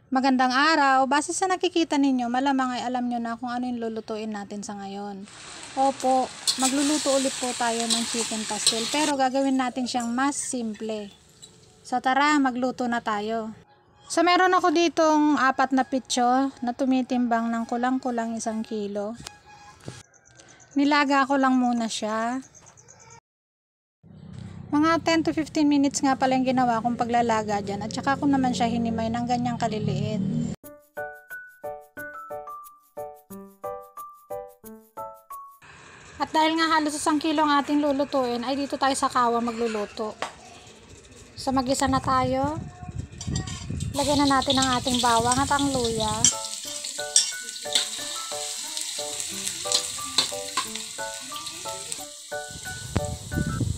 Magandang araw. Base sa nakikita ninyo, malamang ay alam nyo na kung ano yung lulutuin natin sa ngayon. Opo, magluluto ulit po tayo ng chicken pastel, pero gagawin natin siyang mas simple. So tara, magluto na tayo. So meron ako ditong 4 na pitso na tumitimbang ng kulang-kulang 1 kilo. Nilaga ko lang muna siya. Mga 10 to 15 minutes nga pala yung ginawa kong paglalaga dyan, at saka ko naman siya hinimay ng ganyang kaliliit. At dahil nga halos 1 kilo ang ating lulutuin, ay dito tayo sa kawa magluluto. So mag-isa na tayo. Lagyan na natin ang ating bawang at ang luya.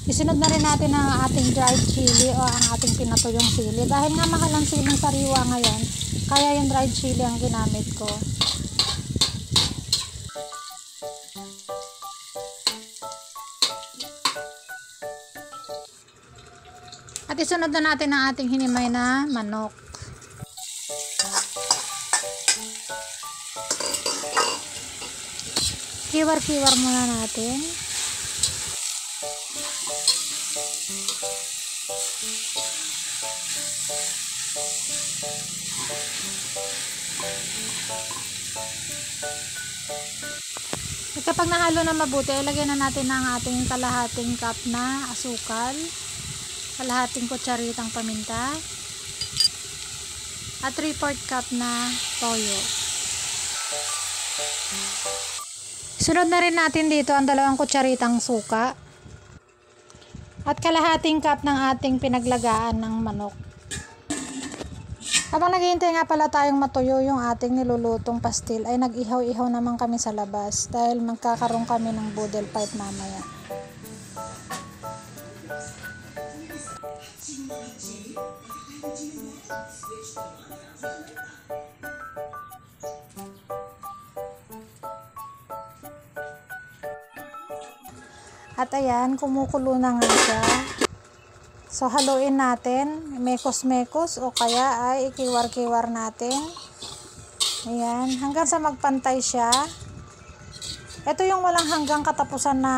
Isunod na rin natin ang ating dried chili o ang ating pinatuyong sili. Dahil nga mahal ang siling sariwa ngayon, kaya yung dried chili ang ginamit ko. At isunod na natin ang ating hinimay na manok. Kiwar-kiwar muna natin. At kapag nahalo na mabuti, ilagay na natin ang ating kalahating cup na asukal, kalahating kutsaritang paminta, at 3/4 cup na toyo. Sunod na rin natin dito ang 2 kutsaritang suka at kalahating cup ng ating pinaglagaan ng manok. Habang naghihintay nga pala tayong matuyo yung ating nilulutong pastil, ay nag-ihaw-ihaw naman kami sa labas dahil magkakaroon kami ng boodle pipe mamaya. At ayan, kumukulo na nga siya. So haluin natin, mekos-mekos o kaya ay ikiwar-kiwar natin. Ayan, hanggang sa magpantay siya. Ito yung walang hanggang katapusan na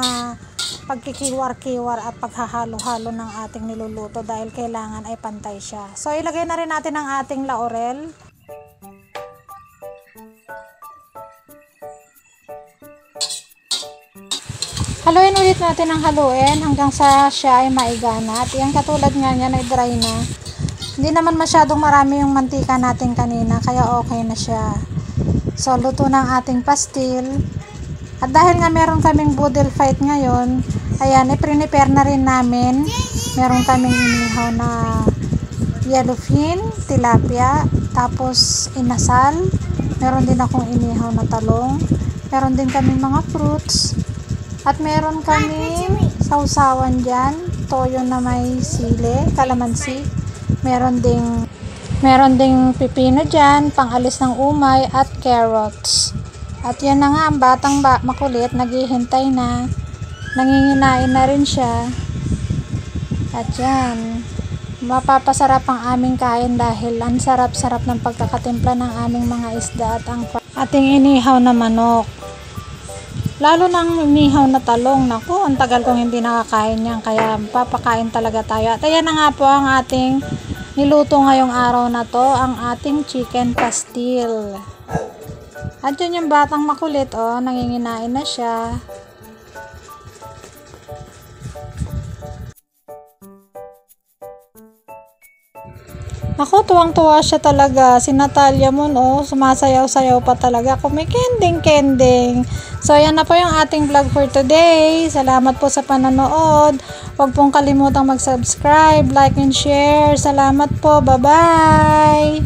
pagkikiwar-kiwar at paghahalo-halo ng ating niluluto dahil kailangan ay pantay siya. So ilagay na rin natin ang ating laurel. Haluin ulit natin ang haluin hanggang sa siya ay maigana. At yan, katulad nga niya, ay dry na. Hindi naman masyadong marami yung mantika natin kanina, kaya okay na siya. So luto na ang ating pastil. At dahil nga meron kaming boodle fight ngayon, ayan, i-prepare na rin namin. Meron kaming inihaw na yellowfin, tilapia, tapos inasal. Meron din akong inihaw na talong. Meron din kaming mga fruits. At meron kaming sausawan dyan, toyo na may sili, kalamansi. Meron ding pipino dyan, pangalis ng umay at carrots. At yan na nga, ang batang makulit, naghihintay na, nanginginain na rin siya. At yan, mapapasarap ang aming kain dahil ang sarap-sarap ng pagkakatimpla ng aming mga isda at ang ating inihaw na manok. Lalo ng inihaw na talong. Naku, ang tagal kong hindi nakakain yan, kaya papakain talaga tayo. At ayan na nga po ang ating niluto ngayong araw na to, ang ating chicken pastil. At yun yung batang makulit, oh, nanginginain na siya. Ako, tuwang-tuwa siya talaga. Si Natalia mo, no, sumasayaw-sayaw pa talaga. Kumikending-kending. So, ayan na po yung ating vlog for today. Salamat po sa pananood. Huwag pong kalimutang mag-subscribe, like, and share. Salamat po. Bye-bye!